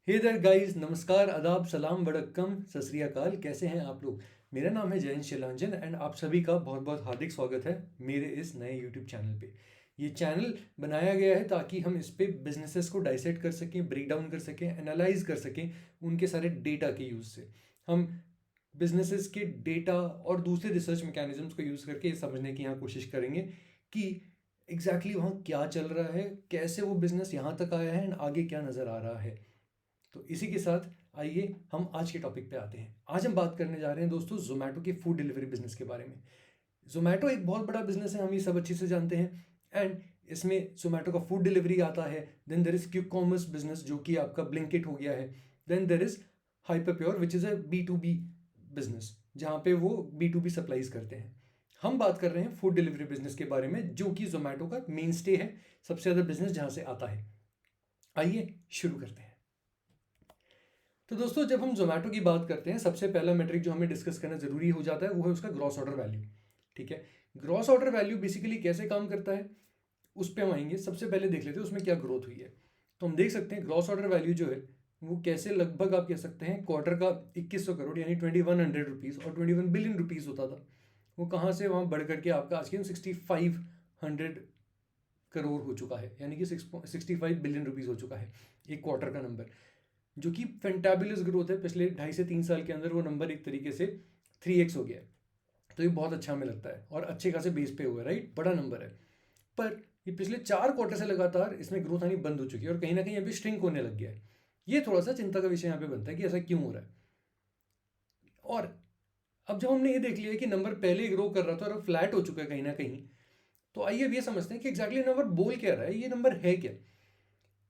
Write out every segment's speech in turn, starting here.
Hey there guys, नमस्कार, आदाब, सलाम, वड़क्कम, सत श्री अकाल। कैसे हैं आप लोग? मेरा नाम है जयंत शिलांजन एंड आप सभी का बहुत बहुत हार्दिक स्वागत है मेरे इस नए यूट्यूब चैनल पे। ये चैनल बनाया गया है ताकि हम इस पे बिजनेसेस को डाइसेक्ट कर सकें, ब्रेक डाउन कर सकें, एनालाइज कर सकें उनके सारे डेटा के यूज़ से। हम बिजनेसेस के डेटा और दूसरे रिसर्च मैकेनिज्म्स को यूज़ करके ये समझने की यहाँ कोशिश करेंगे कि एग्जैक्टली वहाँ क्या चल रहा है, कैसे वो बिजनेस यहाँ तक आया है एंड आगे क्या नज़र आ रहा है। तो इसी के साथ आइए हम आज के टॉपिक पे आते हैं। आज हम बात करने जा रहे हैं दोस्तों जोमेटो के फूड डिलीवरी बिजनेस के बारे में। जोमेटो एक बहुत बड़ा बिजनेस है, हम ये सब अच्छे से जानते हैं। एंड इसमें जोमेटो का फूड डिलीवरी आता है। Then there is quick commerce business जो कि आपका ब्लिंकिट हो गया है। Then there is hyper pure which is a B2B business जहाँ पे वो B2B सप्लाईज करते हैं। हम बात कर रहे हैं फूड डिलीवरी बिजनेस के बारे में जो कि जोमेटो का मेन स्टे है, सबसे ज़्यादा बिजनेस जहाँ से आता है। आइए शुरू करते हैं। तो दोस्तों जब हम जोमेटो की बात करते हैं सबसे पहला मेट्रिक जो हमें डिस्कस करना जरूरी हो जाता है वो है उसका ग्रॉस ऑर्डर वैल्यू। ठीक है, ग्रॉस ऑर्डर वैल्यू बेसिकली कैसे काम करता है उस पर हम आएंगे। सबसे पहले देख लेते हैं उसमें क्या ग्रोथ हुई है। तो हम देख सकते हैं ग्रॉस ऑर्डर वैल्यू जो है वो कैसे, लगभग आप कह सकते हैं क्वार्टर का 2100 करोड़ यानी 2100 रुपीज़ और 21 बिलियन रुपीज़ होता था, वो कहाँ से वहाँ बढ़ करके आपका आज के 6500 करोड़ हो चुका है, यानी कि 65 बिलियन रुपीज़ हो चुका है एक क्वार्टर का नंबर, जो कि फैंटाबुलस ग्रोथ है। पिछले 2.5 से 3 साल के अंदर वो नंबर एक तरीके से 3x हो गया है। तो ये बहुत अच्छा हमें लगता है और अच्छे खासे बेस पे हुआ है, राइट, बड़ा नंबर है। पर ये पिछले 4 क्वार्टर से लगातार इसमें ग्रोथ आनी बंद हो चुकी है और कहीं ना कहीं अभी श्रिंक होने लग गया है। ये थोड़ा सा चिंता का विषय यहाँ पे बनता है कि ऐसा क्यों हो रहा है। और अब जब हमने ये देख लिया कि नंबर पहले ग्रो कर रहा था और अब फ्लैट हो चुका है कहीं ना कहीं, तो आइए अब ये समझते हैं कि एग्जैक्टली नंबर बोल क्या रहा है, ये नंबर है क्या।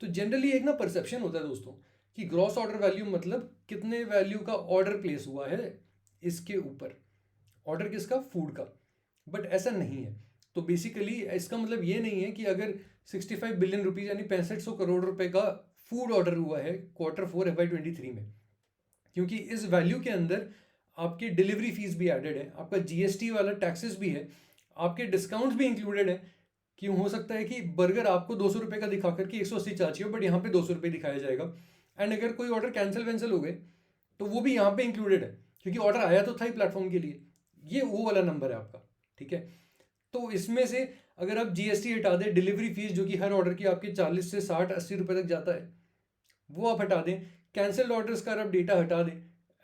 तो जनरली एक ना परसेप्शन होता है दोस्तों कि ग्रॉस ऑर्डर वैल्यू मतलब कितने वैल्यू का ऑर्डर प्लेस हुआ है इसके ऊपर। ऑर्डर किसका? फूड का। बट ऐसा नहीं है। तो बेसिकली इसका मतलब ये नहीं है कि अगर 65 बिलियन रुपीज़ यानी 6500 करोड़ रुपए का फूड ऑर्डर हुआ है Q4 FY23 में, क्योंकि इस वैल्यू के अंदर आपके डिलीवरी फीस भी एडेड है, आपका GST वाला टैक्सेस भी है, आपके डिस्काउंट्स भी इंक्लूडेड है। क्यों हो सकता है कि बर्गर आपको 200 रुपये का दिखा करके 180 चाहिए हो, बट यहाँ पे 200 रुपये दिखाया जाएगा। एंड अगर कोई ऑर्डर कैंसिल वैंसिल हो गए तो वो भी यहाँ पे इंक्लूडेड है, क्योंकि ऑर्डर आया तो था ही प्लेटफॉर्म के लिए। ये वो वाला नंबर है आपका। ठीक है, तो इसमें से अगर आप GST हटा दें, डिलीवरी फीस जो कि हर ऑर्डर की आपके 40 से 60 80 रुपये तक जाता है वो आप हटा दें, कैंसिल्ड ऑर्डर्स का आप डेटा हटा दें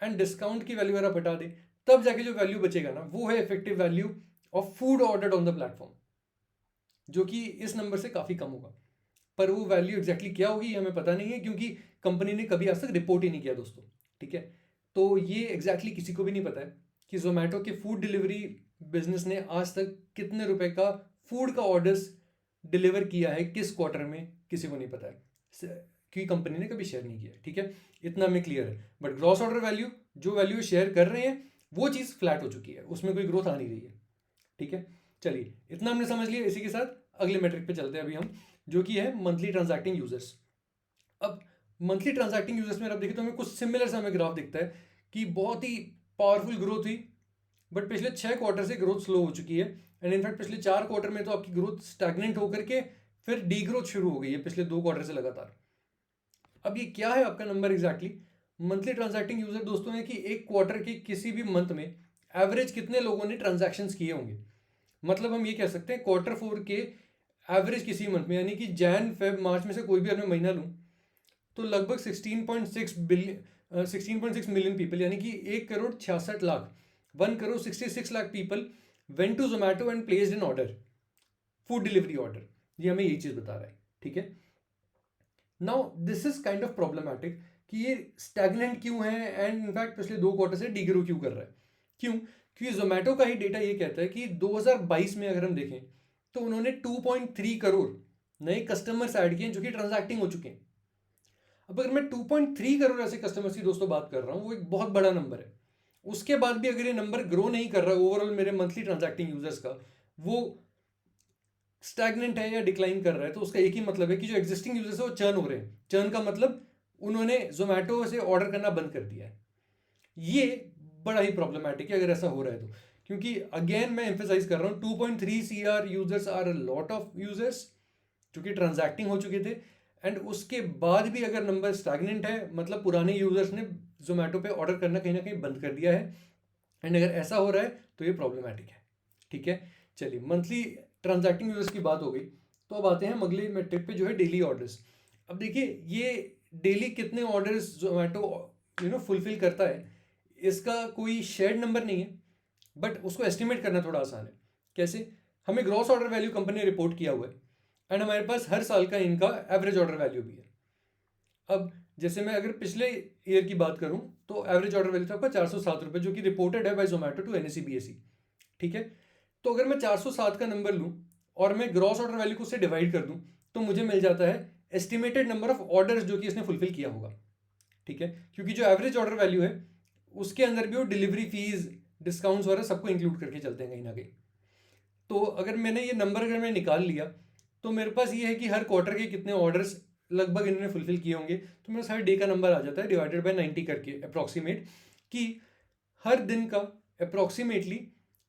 एंड डिस्काउंट की वैल्यू अगर आप हटा दें, तब जाके जो वैल्यू बचेगा ना वो है effective value of food ordered on the platform, जो कि इस नंबर से काफ़ी कम होगा। पर वो वैल्यू एग्जैक्टली क्या होगी हमें पता नहीं है, क्योंकि कंपनी ने कभी आज तक रिपोर्ट ही नहीं किया दोस्तों। ठीक है, तो ये एग्जैक्टली किसी को भी नहीं पता है कि जोमेटो के फूड डिलीवरी बिजनेस ने आज तक कितने रुपए का फूड का ऑर्डर्स डिलीवर किया है किस क्वार्टर में, किसी को नहीं पता है, क्योंकि कंपनी ने कभी शेयर नहीं किया। ठीक है, इतना हमें क्लियर है। बट ग्रॉस ऑर्डर वैल्यू, जो वैल्यू शेयर कर रहे हैं वो चीज़ फ्लैट हो चुकी है, उसमें कोई ग्रोथ आ नहीं रही है। ठीक है, चलिए इतना हमने समझ लिया। इसी के साथ अगले मैट्रिक पे चलते हैं अभी हम, जो कि है मंथली ट्रांजैक्टिंग यूजर्स। अब मंथली ट्रांजैक्टिंग यूजर्स में आप देखें तो हमें कुछ सिमिलर सा हमें ग्राफ दिखता है कि बहुत ही पावरफुल ग्रोथ हुई, बट पिछले 6 क्वार्टर से ग्रोथ स्लो हो चुकी है। एंड इनफैक्ट पिछले 4 क्वार्टर में तो आपकी ग्रोथ स्टैगनेंट होकर के फिर डी ग्रोथ शुरू हो गई है पिछले 2 क्वार्टर से लगातार। अब ये क्या है आपका number exactly? Monthly transacting user दोस्तों है कि एक क्वार्टर के किसी भी मंथ में एवरेज कितने लोगों ने ट्रांजैक्शंस किए होंगे। मतलब हम ये कह सकते हैं Q4 के एवरेज किसी मंथ में, यानी कि जैन फेब मार्च में से कोई भी अगर मैं महीना लूँ तो लगभग 16.6 मिलियन पीपल, यानी कि 1 crore 66 lakh, 1 crore 66 lakh people went to Zomato and placed an order, food delivery order. ये हमें यही चीज़ बता रहा है। ठीक है, now this is kind of problematic कि ये स्टैगनेंट क्यों है एंड इनफैक्ट पिछले 2 क्वार्टर से डिग्रो क्यों कर रहा है। क्यों? क्योंकि जोमेटो का ही डेटा ये कहता है कि 2022 में अगर हम देखें तो उन्होंने 2.3 करोड़ नए कस्टमर्स ऐड किए जो कि ट्रांजैक्टिंग हो चुके हैं। अब अगर मैं 2.3 करोड़ ऐसे कस्टमर्स की दोस्तों बात कर रहा हूँ, वो एक बहुत बड़ा नंबर है। उसके बाद भी अगर ये नंबर ग्रो नहीं कर रहा ओवरऑल मेरे मंथली ट्रांजैक्टिंग यूजर्स का, वो स्टैगनेंट है या डिक्लाइन कर रहा है, तो उसका एक ही मतलब है कि जो एग्जिस्टिंग यूजर्स है वो चर्न हो रहे हैं। चर्न का मतलब उन्होंने जोमेटो से ऑर्डर करना बंद कर दिया है। ये बड़ा ही प्रॉब्लमैटिक है अगर ऐसा हो रहा है तो, क्योंकि अगेन मैं एम्फेसाइज कर रहा हूँ 2.3 CR users are a lot of users जो कि ट्रांजैक्टिंग हो चुके थे, एंड उसके बाद भी अगर नंबर स्टैग्नेंट है, मतलब पुराने यूजर्स ने जोमेटो पे ऑर्डर करना कहीं ना कहीं बंद कर दिया है, एंड अगर ऐसा हो रहा है तो ये प्रॉब्लमेटिक है। ठीक है, चलिए मंथली ट्रांजैक्टिंग यूजर्स की बात हो गई, तो अब आते हैं हम अगले मेट्रिक पे जो है डेली ऑर्डर्स। अब देखिए ये डेली कितने ऑर्डर्स जोमेटो फुलफिल करता है, इसका कोई शेयर्ड नंबर नहीं है, बट उसको एस्टिमेट करना थोड़ा आसान है। कैसे? हमें ग्रॉस ऑर्डर वैल्यू कंपनी ने रिपोर्ट किया हुआ है, एंड हमारे पास हर साल का इनका एवरेज ऑर्डर वैल्यू भी है। अब जैसे मैं अगर पिछले ईयर की बात करूं तो एवरेज ऑर्डर वैल्यू था आपका 407 रुपये, जो कि रिपोर्टेड है बाय जोमेटो टू NSE-BSE। ठीक है, तो अगर मैं 407 का नंबर लूं और मैं ग्रॉस ऑर्डर वैल्यू को उससे डिवाइड कर दूं, तो मुझे मिल जाता है एस्टिमेटेड नंबर ऑफ ऑर्डर्स जो कि इसने फुलफिल किया होगा। ठीक है, क्योंकि जो एवरेज ऑर्डर वैल्यू है उसके अंदर भी वो डिलीवरी फीस, डिस्काउंट्स वगैरह सबको इंक्लूड करके चलते हैं कहीं ना कहीं। तो अगर मैंने ये नंबर अगर मैं निकाल लिया, तो मेरे पास ये है कि हर क्वार्टर के कितने ऑर्डर्स लगभग इन्होंने फुलफिल किए होंगे, तो मेरे पास हर डे का नंबर आ जाता है डिवाइडेड बाय 90 करके अप्रॉक्सीमेट, कि हर दिन का अप्रॉक्सीमेटली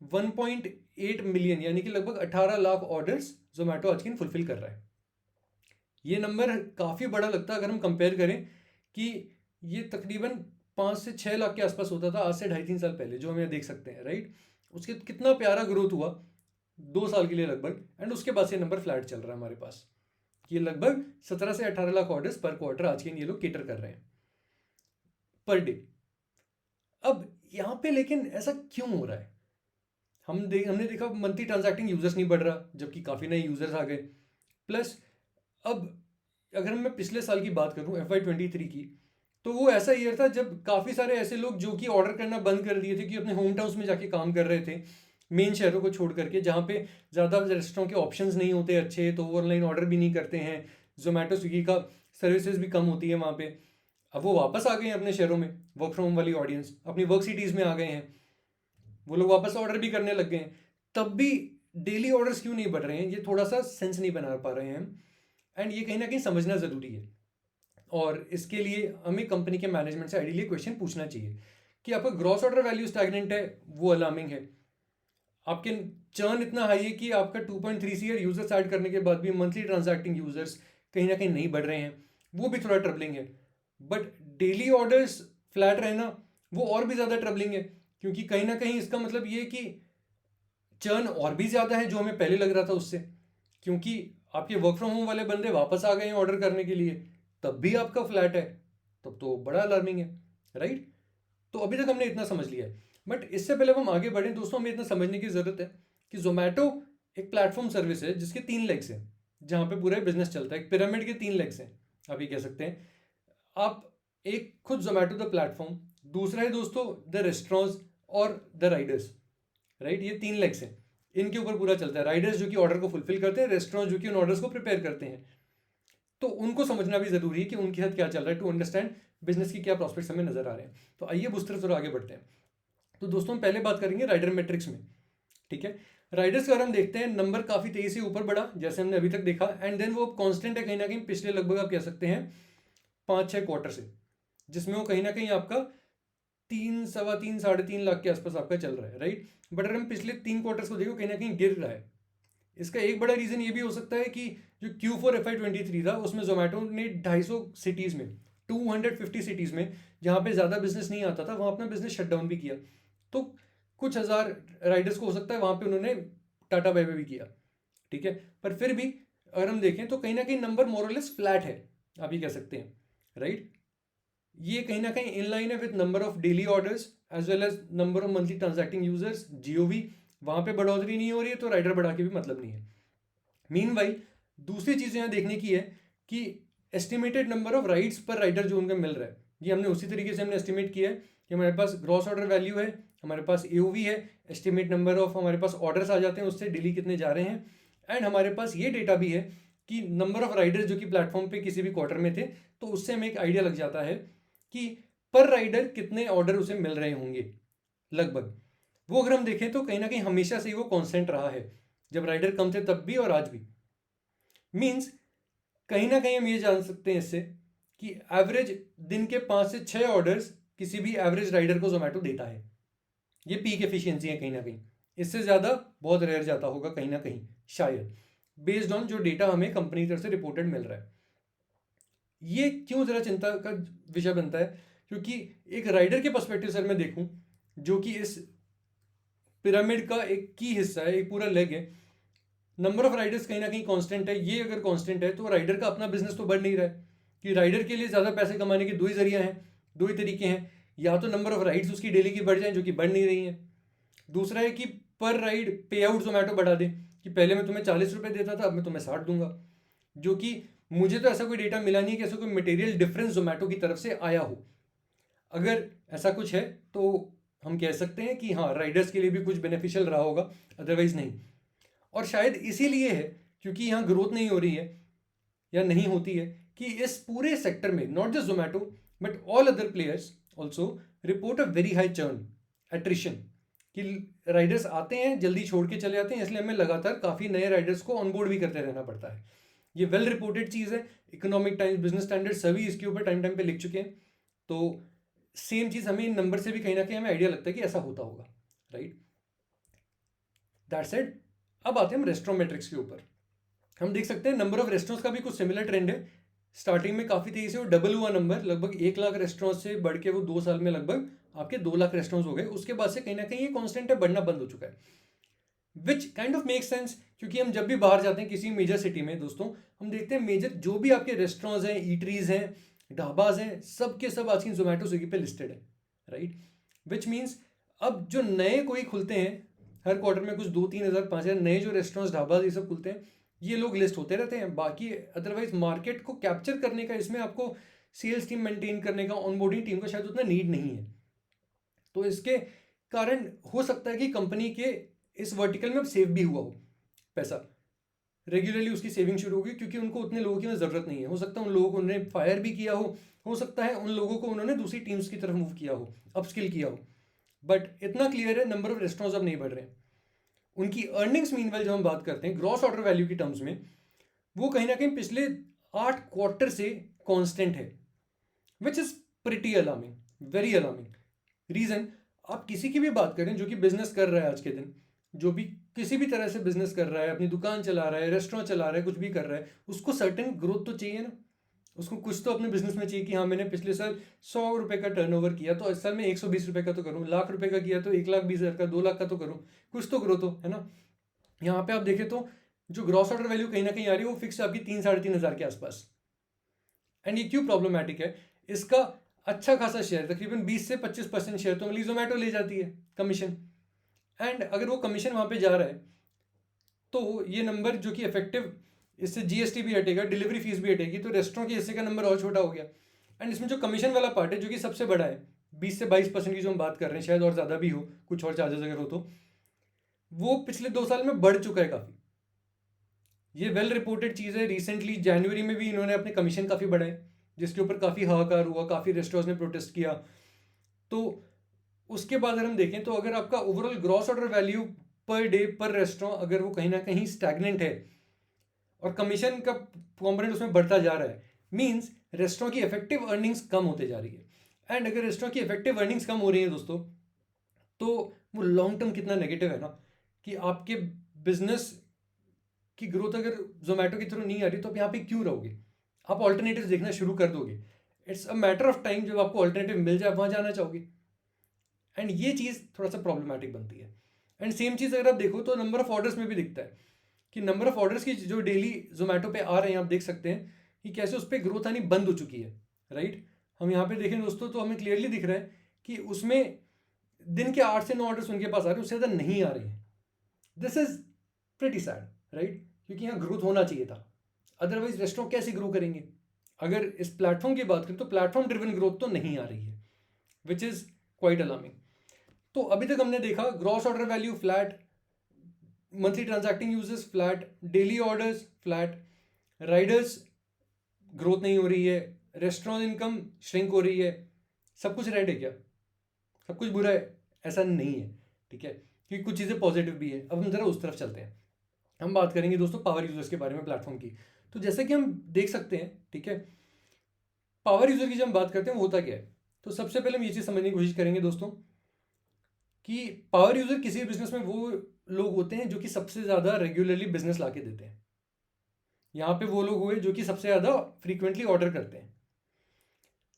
1.8 मिलियन यानी कि लगभग 18 लाख ऑर्डर्स जोमेटो आज की फुलफिल कर रहा है। ये नंबर काफ़ी बड़ा लगता है अगर हम कंपेयर करें कि ये तकरीबन 5 से 6 लाख के आसपास होता था आज से 2.5-3 साल पहले, जो हमें देख सकते हैं, राइट। उसके कितना प्यारा ग्रोथ हुआ 2 साल के लिए लगभग, एंड उसके बाद से नंबर फ्लैट चल रहा है हमारे पास। ये लगभग 17 से 18 लाख ऑर्डर्स पर क्वार्टर आज के ये लोग केटर कर रहे हैं पर डे। अब यहाँ पे लेकिन ऐसा क्यों हो रहा है? हमने देखा मंथली ट्रांजैक्टिंग यूजर्स नहीं बढ़ रहा, जबकि काफ़ी नए यूजर्स आ गए। प्लस अब अगर मैं पिछले साल की बात करूं FY23 की, तो वो ऐसा ईयर था जब काफ़ी सारे ऐसे लोग जो कि ऑर्डर करना बंद कर दिए थे, कि अपने होम टाउन्स में जाके काम कर रहे थे, मेन शहरों को छोड़ करके, जहाँ पे ज़्यादा रेस्टोरेंट के ऑप्शंस नहीं होते अच्छे, तो वो ऑनलाइन ऑर्डर भी नहीं करते हैं, जोमेटो स्विगी का सर्विसेज भी कम होती है वहाँ पे। अब वो वापस आ गए हैं अपने शहरों में, वर्क फ्रॉम होम वाली ऑडियंस अपनी वर्क सिटीज़ में आ गए हैं, वो लोग वापस ऑर्डर भी करने लग गए हैं। तब भी डेली ऑर्डर्स क्यों नहीं बढ़ रहे हैं, ये थोड़ा सा सेंस नहीं बना पा रहे हैं हम, एंड ये कहीं ना कहीं समझना ज़रूरी है। और इसके लिए हमें कंपनी के मैनेजमेंट से आइडियली क्वेश्चन पूछना चाहिए कि आपका ग्रॉस ऑर्डर वैल्यू स्टैग्नेंट है, वो अलार्मिंग है। आपके चर्न इतना हाई है कि आपका 2.3 ईयर यूजर्स ऐड करने के बाद भी मंथली ट्रांजैक्टिंग यूजर्स कहीं ना कहीं नहीं बढ़ रहे हैं, वो भी थोड़ा ट्रबलिंग है। बट डेली ऑर्डर्स फ्लैट रहना वो और भी ज़्यादा ट्रबलिंग है, क्योंकि कहीं ना कहीं इसका मतलब ये कि चर्न और भी ज़्यादा है जो हमें पहले लग रहा था उससे, क्योंकि आपके वर्क फ्रॉम होम वाले बंदे वापस आ गए हैं ऑर्डर करने के लिए, तब भी आपका फ्लैट है, तब तो बड़ा अलार्मिंग है, राइट। तो अभी तक हमने इतना समझ लिया है, बट इससे पहले हम आगे बढ़ें दोस्तों, हमें इतना समझने की ज़रूरत है कि जोमेटो एक प्लेटफॉर्म सर्विस है जिसके 3 लेग्स हैं, जहाँ पे पूरा बिजनेस चलता है। एक पिरामिड के 3 लेग्स हैं, आप ये कह सकते हैं। आप एक खुद जोमेटो द प्लेटफॉर्म, दूसरा है दोस्तों द रेस्टोरेंट्स और द राइडर्स, राइट। ये 3 लेग्स हैं, इनके ऊपर पूरा चलता है। राइडर्स जो कि ऑर्डर को फुलफिल करते हैं, रेस्टोरेंट जो कि उन ऑर्डर्स को प्रिपेयर करते हैं। तो उनको समझना भी जरूरी है कि उनके साथ क्या चल रहा है, टू अंडरस्टैंड बिजनेस की क्या प्रॉस्पेक्ट्स हमें नजर आ रहे हैं। तो आइए उस तरह थोड़ा आगे बढ़ते हैं। तो दोस्तों हम पहले बात करेंगे राइडर मैट्रिक्स में। ठीक है, राइडर्स का अगर हम देखते हैं, नंबर काफ़ी तेज़ी से ऊपर बढ़ा जैसे हमने अभी तक देखा, एंड देन वो कांस्टेंट है कहीं ना कहीं पिछले लगभग आप कह सकते हैं 5-6 क्वार्टर से, जिसमें वो कहीं ना कहीं आपका 3, 3.25, 3.5 लाख के आसपास आपका चल रहा है, राइट। बट अगर हम पिछले 3 क्वार्टर्स को देखो, कहीं ना कहीं गिर रहा है। इसका एक बड़ा रीज़न ये भी हो सकता है कि जो Q4 FY23 था, उसमें जोमेटो ने 250 सिटीज़ में, 250 सिटीज़ में, जहाँ पे ज़्यादा बिजनेस नहीं आता था, वहाँ अपना बिजनेस शट डाउन भी किया। तो कुछ हज़ार राइडर्स को हो सकता है वहाँ पे उन्होंने टाटा बाय बाय भी किया। ठीक है, पर फिर भी अगर हम देखें तो कहीं ना कहीं नंबर मोरलेस फ्लैट है, आप ये कह सकते हैं, राइट। ये कहीं ना कहीं इन लाइन है with number of daily orders as well as number of monthly transacting users, GOV। वहाँ पे बढ़ोतरी नहीं हो रही है, तो राइडर बढ़ा के भी मतलब नहीं है। मीनवाइल दूसरी चीज़ यहाँ देखने की है कि एस्टिमेटेड नंबर ऑफ राइड्स पर राइडर जो उनका मिल रहा है, ये हमने उसी तरीके से हमने एस्टिमेट किया है कि हमारे पास ग्रॉस ऑर्डर वैल्यू है, हमारे पास AOV है, एस्टिमेट नंबर ऑफ हमारे पास ऑर्डर्स आ जाते हैं उससे डेली कितने जा रहे हैं, एंड हमारे पास ये डेटा भी है कि नंबर ऑफ राइडर्स जो कि प्लेटफॉर्म पे किसी भी क्वार्टर में थे, तो उससे हमें एक आइडिया लग जाता है कि पर राइडर कितने ऑर्डर उसे मिल रहे होंगे लगभग। वो अगर हम देखें तो कहीं ना कहीं हमेशा से ही वो कांस्टेंट रहा है, जब राइडर कम थे तब भी और आज भी। मीन्स कहीं ना कहीं हम ये जान सकते हैं इससे कि एवरेज दिन के 5 से 6 ऑर्डर्स किसी भी एवरेज राइडर को जोमेटो देता है। ये पीक एफिशिएंसी है कहीं ना कहीं, इससे ज़्यादा बहुत रेयर जाता होगा कहीं ना कहीं, शायद बेस्ड ऑन जो डेटा हमें कंपनी की तरफ से रिपोर्टेड मिल रहा है। ये क्यों ज़रा चिंता का विषय बनता है? क्योंकि एक राइडर के पर्सपेक्टिव से मैं देखूं, जो कि इस पिरामिड का एक की हिस्सा है, एक पूरा लेग है, नंबर ऑफ राइडर्स कहीं ना कहीं कांस्टेंट है। ये अगर कांस्टेंट है तो राइडर का अपना बिजनेस तो बढ़ नहीं रहा है, कि राइडर के लिए ज़्यादा पैसे कमाने के दो ही जरिया हैं, दो ही तरीके हैं। या तो नंबर ऑफ राइड्स उसकी डेली की बढ़ जाए, जो कि बढ़ नहीं रही हैं। दूसरा है कि पर राइड पे आउट जोमेटो बढ़ा दे, कि पहले मैं तुम्हें 40 रुपये देता था, अब मैं तुम्हें 60 दूंगा। जो कि मुझे तो ऐसा कोई डेटा मिला नहीं है कि ऐसा कोई मटेरियल डिफरेंस जोमेटो की तरफ से आया हो। अगर ऐसा कुछ है तो हम कह सकते हैं कि हाँ, राइडर्स के लिए भी कुछ बेनिफिशियल रहा होगा, अदरवाइज नहीं। और शायद इसीलिए है, क्योंकि यहाँ ग्रोथ नहीं हो रही है या नहीं होती है, कि इस पूरे सेक्टर में not just Zomato but all other players also report a very high churn, attrition, कि राइडर्स आते हैं जल्दी छोड़ के चले जाते हैं, इसलिए हमें लगातार काफ़ी नए राइडर्स को ऑनबोर्ड भी करते रहना पड़ता है। ये वेल रिपोर्टेड चीज़ है, इकोनॉमिक टाइम्स, बिजनेस स्टैंडर्ड सभी इसके ऊपर टाइम टाइम पे लिख चुके हैं। तो सेम चीज़ हमें इन नंबर से भी कहीं ना कहीं हमें आइडिया लगता है कि ऐसा होता होगा, राइट। दैट सेड, अब आते हैं हम रेस्टोरेंट मैट्रिक्स के ऊपर। हम देख सकते हैं नंबर ऑफ रेस्टोरेंट्स का भी कुछ सिमिलर ट्रेंड है। स्टार्टिंग में काफ़ी तेज़ी से वो डबल हुआ नंबर, लगभग 1 लाख रेस्टोरेंट से बढ़ के वो 2 साल में लगभग आपके 2 लाख रेस्टोरेंट्स हो गए। उसके बाद से कहीं ना कहीं ये कॉन्स्टेंट है, बढ़ना बंद हो चुका है, which kind of make sense. क्योंकि हम जब भी बाहर जाते हैं किसी मेजर सिटी में दोस्तों, हम देखते हैं मेजर जो भी आपके रेस्टोरेंट्स हैं, ईटरीज हैं, ढाबाज हैं, सब के सब आज की जोमेटो स्विगी पे लिस्टेड है, राइट। विच मीन्स अब जो नए कोई खुलते हैं, हर क्वार्टर में कुछ 2-3 हज़ार 5 हज़ार नए जो रेस्टोरेंट्स ढाबाज ये सब खुलते हैं, ये लोग लिस्ट होते रहते हैं। बाकी अदरवाइज मार्केट को कैप्चर करने का, इसमें आपको सेल्स टीम मेंटेन करने का, ऑनबोर्डिंग टीम का शायद उतना नीड नहीं है। तो इसके कारण हो सकता है कि कंपनी के इस वर्टिकल में अब सेव भी हुआ हो पैसा, रेगुलरली उसकी सेविंग शुरू होगी, क्योंकि उनको उतने लोगों की ज़रूरत नहीं है। हो सकता है उन लोगों को उन्होंने फायर भी किया हो सकता है उन लोगों को उन्होंने दूसरी टीम्स की तरफ मूव किया हो, अपस्किल किया हो। बट इतना क्लियर है, नंबर ऑफ रेस्टोरेंट्स अब नहीं बढ़ रहे हैं। उनकी अर्निंग्स मीनवेल जब हम बात करते हैं ग्रॉस ऑर्डर वैल्यू की टर्म्स में, वो कहीं ना कहीं पिछले 8 क्वार्टर से कांस्टेंट है, which is pretty alarming, very alarming. Reason, आप किसी की भी बात करें जो कि बिजनेस कर रहा है आज के दिन, जो भी किसी भी तरह से बिजनेस कर रहा है, अपनी दुकान चला रहा है, रेस्टोरेंट चला रहा है, कुछ भी कर रहा है, उसको सर्टेन ग्रोथ तो चाहिए ना। उसको कुछ तो अपने बिजनेस में चाहिए कि हाँ, मैंने पिछले साल 100 रुपये का टर्नओवर किया तो इस साल में 120 रुपये का तो करूँ, लाख रुपए का किया तो 1,20,000 का, 2 लाख का तो करूँ, कुछ तो ग्रोथ हो, है ना। यहाँ पे आप देखें तो जो ग्रॉस ऑर्डर वैल्यू कहीं ना कहीं आ रही है वो फिक्स आपकी 3-3.5 हज़ार के आसपास। एंड ये क्यों प्रॉब्लमैटिक है? इसका अच्छा खासा शेयर, तकरीबन 20 से 25% शेयर तो मतलब जोमेटो ले जाती है कमीशन। एंड अगर वो कमीशन वहाँ पे जा रहा है तो ये नंबर जो कि इफेक्टिव, इससे जीएसटी भी हटेगा, डिलीवरी फीस भी हटेगी, तो रेस्टोरेंट के हिस्से का नंबर और छोटा हो गया। एंड इसमें जो कमीशन वाला पार्ट है जो कि सबसे बड़ा है, 20 से 22% की जो हम बात कर रहे हैं, शायद और ज़्यादा भी हो, कुछ और चार्जेस अगर हो तो, वो पिछले 2 साल में बढ़ चुका है काफ़ी। ये वेल रिपोर्टेड चीज़ है। रिसेंटली जनवरी में भी इन्होंने अपने कमीशन काफ़ी बढ़ाए, जिसके ऊपर काफ़ी हाहाकार हुआ, काफ़ी रेस्टोरेंट्स ने प्रोटेस्ट किया। तो उसके बाद अगर हम देखें तो अगर आपका overall gross order value per day पर रेस्टोरेंट अगर वो कहीं ना कहीं स्टैग्नेंट है और कमीशन का कॉम्पोनेंट उसमें बढ़ता जा रहा है, मीन्स रेस्टोरेंट की इफेक्टिव अर्निंग्स कम होते जा रही है। एंड अगर रेस्टोरेंट की इफेक्टिव अर्निंग्स कम हो रही है दोस्तों, तो वो लॉन्ग टर्म कितना नेगेटिव है ना, कि आपके बिजनेस की ग्रोथ अगर जोमेटो के थ्रू नहीं आ रही तो आप यहाँ पे क्यों रहोगे? आप ऑल्टरनेटिव देखना शुरू कर दोगे। It's a matter of time, जब आपको ऑल्टरनेटिव मिल जाए आप वहाँ जाना चाहोगे। एंड ये चीज़ थोड़ा सा प्रॉब्लमेटिक बनती है। एंड सेम चीज़ अगर आप देखो तो नंबर ऑफ ऑर्डर्स में भी दिखता है, कि नंबर ऑफ ऑर्डर्स की जो डेली जोमेटो पे आ रहे हैं, आप देख सकते हैं कि कैसे उस पर ग्रोथ आनी बंद हो चुकी है, राइट। हम यहाँ पे देखें दोस्तों तो हमें क्लियरली दिख रहा है कि उसमें दिन के 8 से 9 ऑर्डर्स उनके पास आ रहे हैं, उससे ज़्यादा नहीं आ रहे हैं। This is pretty sad, right, क्योंकि यहाँ ग्रोथ होना चाहिए था। अदरवाइज रेस्टोरेंट कैसे ग्रो करेंगे? अगर इस प्लेटफॉर्म की बात करें तो प्लेटफॉर्म ड्रिवन ग्रोथ तो नहीं आ रही है, विच इज़ क्वाइट अलार्मिंग। तो अभी तक हमने देखा gross order value flat, monthly transacting users flat, daily orders flat, Riders growth नहीं हो रही है, रेस्टोरेंट इनकम श्रिंक हो रही है। सब कुछ रेड है क्या? सब कुछ बुरा है? ऐसा नहीं है, ठीक है, क्योंकि कुछ चीज़ें पॉजिटिव भी है। अब हम जरा उस तरफ चलते हैं। हम बात करेंगे दोस्तों पावर यूजर्स के बारे में प्लेटफॉर्म की। तो जैसे कि हम देख सकते हैं, ठीक है, पावर यूजर की जब हम बात करते हैं वो होता क्या है, तो सबसे पहले हम ये चीज़ समझने की कोशिश करेंगे दोस्तों कि पावर यूजर किसी भी बिजनेस में वो लोग होते हैं जो कि सबसे ज़्यादा रेगुलरली बिजनेस ला के देते हैं। यहाँ पे वो लोग हुए जो कि सबसे ज़्यादा फ्रीक्वेंटली ऑर्डर करते हैं।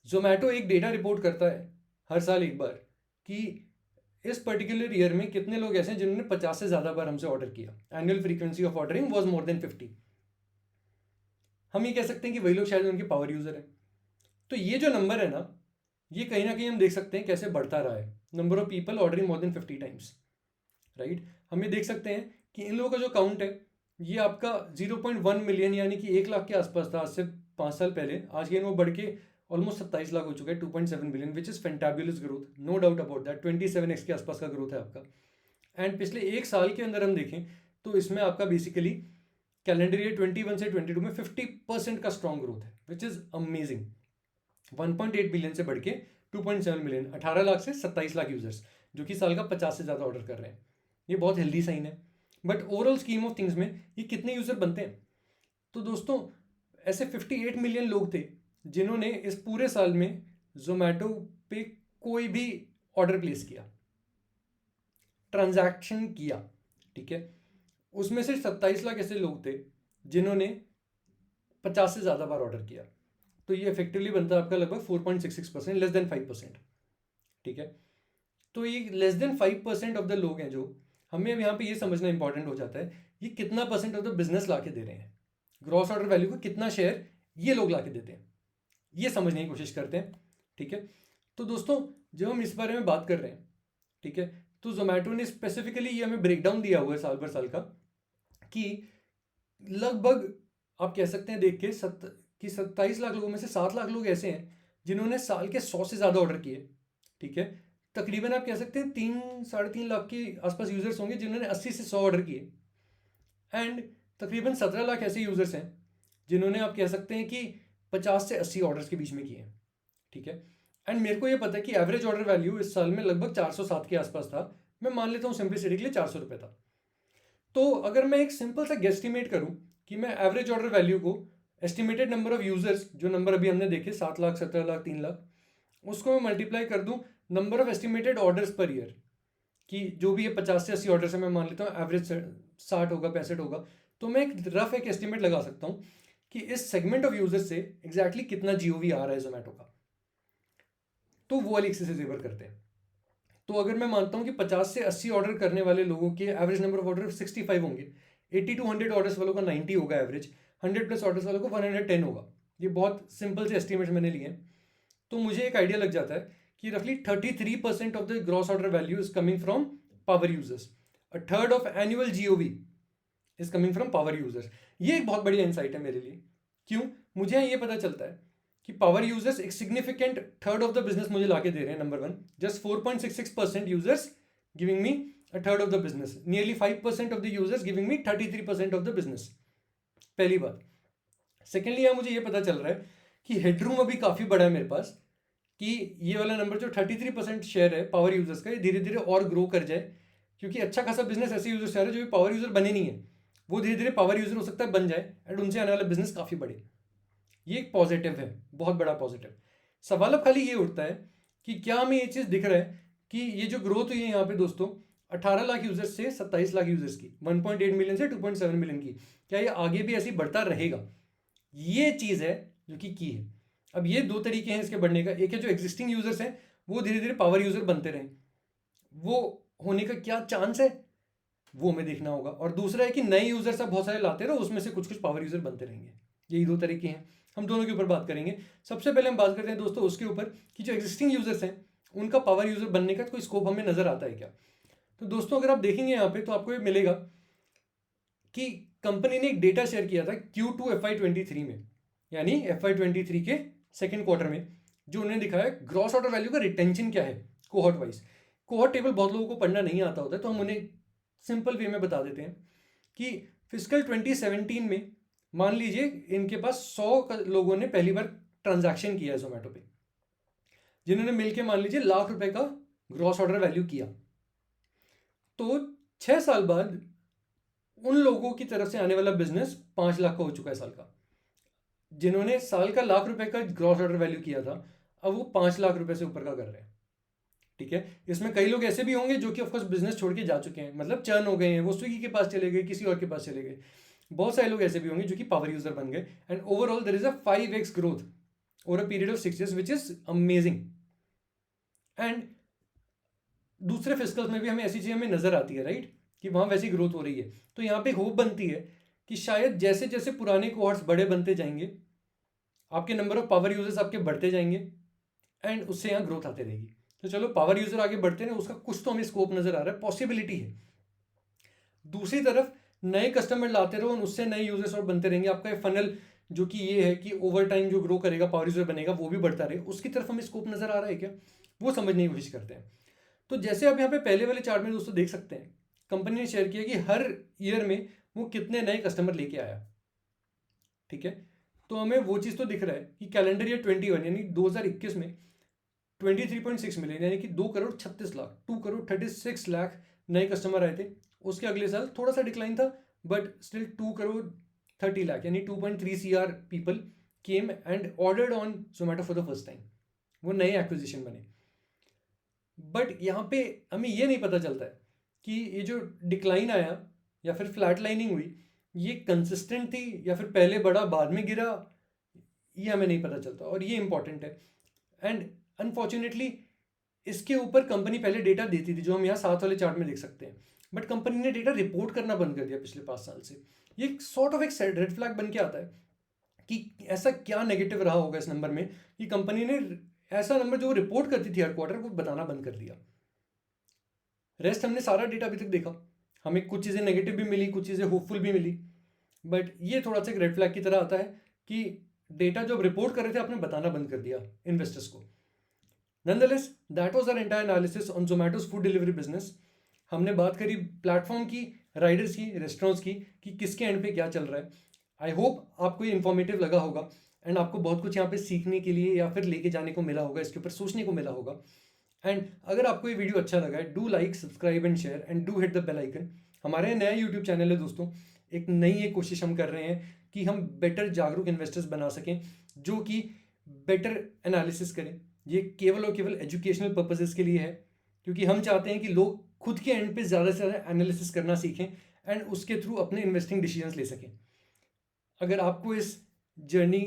जोमेटो एक डेटा रिपोर्ट करता है हर साल एक बार कि इस पर्टिकुलर ईयर में कितने लोग ऐसे हैं जिन्होंने 50 से ज़्यादा बार हमसे ऑर्डर किया। Annual frequency of ordering was more than 50। हम ये कह सकते हैं कि वही लोग शायद उनके पावर यूज़र हैं। तो ये जो नंबर है ना, ये कहीं ना कहीं हम देख सकते हैं कैसे बढ़ता रहा है, number of people ordering more than 50 times, right. हम ये देख सकते हैं कि इन लोगों का जो काउंट है ये आपका 0.1 मिलियन यानी कि 1 लाख के आसपास था आज से 5 साल पहले। आज के वो बढ़ के ऑलमोस्ट 27 लाख हो चुका है, 2.7 billion, which is fantabulous growth, no doubt about that. 27x के आसपास का ग्रोथ है आपका। एंड पिछले एक साल के अंदर हम देखें तो इसमें आपका बेसिकली कैलेंडर ईयर 21 से 22 में 50% का स्ट्रॉन्ग ग्रोथ है, विच इज़ अमेजिंग। 1.8 बिलियन से बढ़ के 2.7 मिलियन, 18 लाख से 27 लाख यूजर्स, जो कि साल का 50 से ज़्यादा ऑर्डर कर रहे हैं। ये बहुत हेल्दी साइन है। But overall scheme of things में ये कितने यूज़र बनते हैं? तो दोस्तों ऐसे 58 मिलियन लोग थे जिन्होंने इस पूरे साल में जोमेटो पे कोई भी ऑर्डर प्लेस किया, ट्रांजैक्शन किया, ठीक है। उसमें से 27 लाख ऐसे लोग थे जिन्होंने 50 से ज़्यादा बार ऑर्डर किया। तो ये इफेक्टिवली बनता है आपका लगभग 4.66%, लेस देन 5%, ठीक है। तो ये लेस देन 5% ऑफ द लोग हैं जो, हमें अब यहाँ पे ये समझना इंपॉर्टेंट हो जाता है ये कितना परसेंट ऑफ द बिजनेस ला के दे रहे हैं, ग्रॉस ऑर्डर वैल्यू का कितना शेयर ये लोग ला के देते हैं, ये समझने की कोशिश करते हैं, ठीक है। तो दोस्तों जब हम इस बारे में बात कर रहे हैं, ठीक है, तो जोमेटो ने स्पेसिफिकली ये हमें ब्रेकडाउन दिया हुआ है साल भर साल का कि लगभग आप कह सकते हैं देख के 27 लाख लोगों में से 7 लाख लोग ऐसे हैं जिन्होंने साल के 100 से ज़्यादा ऑर्डर किए, ठीक है। तकरीबन आप कह सकते हैं 3-3.5 लाख के आसपास यूजर्स होंगे जिन्होंने 80 से 100 ऑर्डर किए। एंड तकरीबन 17 लाख ऐसे यूजर्स हैं जिन्होंने आप कह सकते हैं कि 50 से 80 ऑर्डर्स के बीच में किए, ठीक है। एंड मेरे को ये पता है कि एवरेज ऑर्डर वैल्यू इस साल में लगभग 407 के आसपास था। मैं मान लेता हूँ सिंपलिसिटी के लिए 400 रुपये था। तो अगर मैं एक सिंपल सा गेस्टिमेट करूँ कि मैं एवरेज ऑर्डर वैल्यू को एस्टिमेटेड नंबर ऑफ यूजर्स, जो नंबर अभी हमने देखे 7 लाख 17 लाख 3 लाख, उसको मैं मल्टीप्लाई कर दूं number of estimated orders per year, कि जो भी ये 50 से 80 ऑर्डर्स है, मैं मान लेता हूँ एवरेज 60 होगा 65 होगा, तो मैं एक रफ एक एस्टिमेट लगा सकता हूँ कि इस सेगमेंट ऑफ यूजर्स से एग्जैक्टली कितना जीओवी आ रहा है जोमेटो का। तो वो वाली एक्सेस जेवर करते हैं। तो अगर मैं मानता हूँ कि 50 से 80 ऑर्डर करने वाले लोगों के एवरेज नंबर ऑफ ऑर्डर 65 होंगे, 80 to 100 ऑर्डर्स वालों का 90 होगा एवरेज, 100 प्लस ऑर्डर्स वालों को 110 होगा। ये बहुत सिंपल से एस्टिमेट मैंने लिए हैं। तो मुझे एक आइडिया लग जाता है कि रफली 33% of the gross order value is coming from power users, a third of annual GOV is coming from power users. ये एक बहुत बढ़िया इंसाइट है मेरे लिए। क्यों? मुझे ये पता चलता है कि पावर यूजर्स एक significant third of the business मुझे लाके दे रहे हैं। Number one, just 4.66% users giving me a third of the business, nearly 5% of the users giving me 33% of the business. पहली बात। सेकेंडली यहाँ मुझे ये पता चल रहा है कि हेडरूम अभी काफ़ी बड़ा है मेरे पास, कि ये वाला नंबर जो 33% शेयर है पावर यूजर्स का, ये धीरे धीरे और ग्रो कर जाए, क्योंकि अच्छा खासा बिजनेस ऐसे यूजर्स आ रहे हैं जो भी पावर यूजर बने नहीं है, वो धीरे धीरे पावर यूजर हो सकता है बन जाए, एंड उनसे आने वाला बिजनेस काफ़ी बढ़े। ये एक पॉजिटिव है, बहुत बड़ा पॉजिटिव। सवाल अब खाली ये उठता है कि क्या हमें ये चीज़ दिख रहा है कि ये जो ग्रोथ हुई है यहाँ पे दोस्तों 18 लाख यूजर्स से 27 लाख यूजर्स की, 1.8 मिलियन से 2.7 मिलियन की, क्या ये आगे भी ऐसी बढ़ता रहेगा? ये चीज़ है जो कि है। अब ये दो तरीके हैं इसके बढ़ने का। एक है जो एग्जिस्टिंग यूजर्स हैं वो धीरे धीरे पावर यूजर बनते रहें, वो होने का क्या चांस है वो हमें देखना होगा। और दूसरा है कि नए यूजर्स आप बहुत सारे लाते रहो, उसमें से कुछ कुछ पावर यूजर बनते रहेंगे। यही दो तरीके हैं, हम दोनों के ऊपर बात करेंगे। सबसे पहले हम बात करते हैं दोस्तों उसके ऊपर कि जो एग्जिस्टिंग यूजर्स हैं उनका पावर यूजर बनने का कोई स्कोप हमें नजर आता है क्या। तो दोस्तों अगर आप देखेंगे यहाँ पे तो आपको ये मिलेगा कि कंपनी ने एक डेटा शेयर किया था Q2 FY23 में, यानी FY23 के सेकेंड क्वार्टर में, जो उन्होंने दिखाया ग्रॉस ऑर्डर वैल्यू का रिटेंशन क्या है कोहॉर्ट वाइज। कोहॉर्ट टेबल बहुत लोगों को पढ़ना नहीं आता होता है, तो हम उन्हें सिंपल वे में बता देते हैं कि फिजिकल 2017 में मान लीजिए इनके पास 100 लोगों ने पहली बार ट्रांजैक्शन किया है जोमेटो पे, जिन्होंने मिलके मान लीजिए ₹1,00,000 का ग्रॉस ऑर्डर वैल्यू किया। तो 6 साल बाद उन लोगों की तरफ से आने वाला बिजनेस 5 लाख का हो चुका है साल का। जिन्होंने साल का ₹1,00,000 का ग्रॉस ऑर्डर वैल्यू किया था, अब वो 5 लाख रुपए से ऊपर का कर रहे हैं, ठीक है। इसमें कई लोग ऐसे भी होंगे जो कि ऑफकोर्स बिजनेस छोड़ के जा चुके हैं, मतलब चर्न हो गए हैं, वो स्विगी के पास चले गए, किसी और के पास चले गए। बहुत सारे लोग ऐसे भी होंगे जो कि पावर यूजर बन गए, and overall there is a 5x growth over a period of 6 years, which is amazing. And दूसरे फिस्कल्स में भी हमें ऐसी चीज़ हमें नजर आती है, राइट, कि वहाँ वैसी ग्रोथ हो रही है। तो यहाँ पे एक होप बनती है कि शायद जैसे जैसे पुराने कोहॉर्ट्स बड़े बनते जाएंगे, आपके नंबर ऑफ पावर यूजर्स आपके बढ़ते जाएंगे, एंड उससे यहाँ ग्रोथ आती रहेगी। तो चलो, पावर यूजर आगे बढ़ते हैं, उसका कुछ तो हमें स्कोप नजर आ रहा है, पॉसिबिलिटी है। दूसरी तरफ नए कस्टमर लाते रहो, उससे नए यूजर्स और बनते रहेंगे। आपका फनल जो कि ये है कि ओवर टाइम जो ग्रो करेगा, पावर यूजर बनेगा, वो भी बढ़ता रहे, उसकी तरफ हमें स्कोप नजर आ रहा है क्या, वो समझने की कोशिश करते हैं। तो जैसे आप यहाँ पे पहले वाले चार्ट में दोस्तों देख सकते हैं, कंपनी ने शेयर किया कि हर ईयर में वो कितने नए कस्टमर लेके आया, ठीक है। तो हमें वो चीज़ तो दिख रहा है कि कैलेंडर ईयर 21 यानी 2021 में 23.6 मिलियन, यानी कि 2 करोड़ 36 लाख, 2 करोड़ 36 लाख नए कस्टमर आए थे। उसके अगले साल थोड़ा सा डिक्लाइन था, बट स्टिल 2 करोड़ 30 लाख यानी 2.3 CR people came and ordered on Zomato for the first time. वो नए एक्विजिशन बने। बट यहाँ पे हमें ये नहीं पता चलता है कि ये जो डिक्लाइन आया या फिर फ्लैट लाइनिंग हुई, ये कंसिस्टेंट थी या फिर पहले बढ़ा बाद में गिरा, ये हमें नहीं पता चलता, और ये इंपॉर्टेंट है। एंड अनफॉर्चुनेटली इसके ऊपर कंपनी पहले डेटा देती थी, जो हम यहाँ साथ वाले चार्ट में देख सकते हैं, बट कंपनी ने डेटा रिपोर्ट करना बंद कर दिया पिछले 5 साल से। ये सॉर्ट ऑफ एक रेड फ्लैग बन के आता है कि ऐसा क्या नेगेटिव रहा होगा इस नंबर में कि कंपनी ने ऐसा नंबर जो रिपोर्ट करती थी हर क्वार्टर, वो बताना बंद कर दिया। रेस्ट हमने सारा डेटा अभी तक देखा, हमें कुछ चीज़ें नेगेटिव भी मिली, कुछ चीज़ें होपफुल भी मिली, बट ये थोड़ा सा एक रेड फ्लैग की तरह आता है कि डेटा जो रिपोर्ट कर रहे थे आपने बताना बंद कर दिया इन्वेस्टर्स को। Nonetheless that was our entire analysis on Zomato's food delivery business. हमने बात करी प्लेटफॉर्म की, राइडर्स की, रेस्टोरेंट्स की, कि किसके एंड पे क्या चल रहा है। आई होप आपको ये इन्फॉर्मेटिव लगा होगा, एंड आपको बहुत कुछ यहाँ पे सीखने के लिए या फिर लेके जाने को मिला होगा, इसके ऊपर सोचने को मिला होगा। एंड अगर आपको ये वीडियो अच्छा लगा है, do like, subscribe and share, and do hit the bell icon. हमारे नया यूट्यूब चैनल है दोस्तों, एक नई एक कोशिश हम कर रहे हैं कि हम बेटर जागरूक इन्वेस्टर्स बना सकें, जो कि बेटर एनालिसिस करें। ये केवल और केवल एजुकेशनल पर्पसेस के लिए है, क्योंकि हम चाहते हैं कि लोग खुद के एंड पे ज़्यादा से ज़्यादा एनालिसिस करना सीखें एंड उसके थ्रू अपने इन्वेस्टिंग डिसीजंस ले सकें। अगर आपको इस जर्नी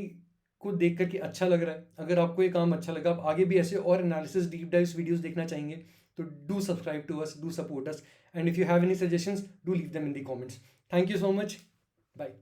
को देख करके अच्छा लग रहा है, अगर आपको ये काम अच्छा लगा, आप आगे भी ऐसे और एनालिसिस डीप डाइव्स वीडियोस देखना चाहेंगे, तो do subscribe to us, do support us, and if you have any suggestions, do leave them in the comments. Thank you so much, bye.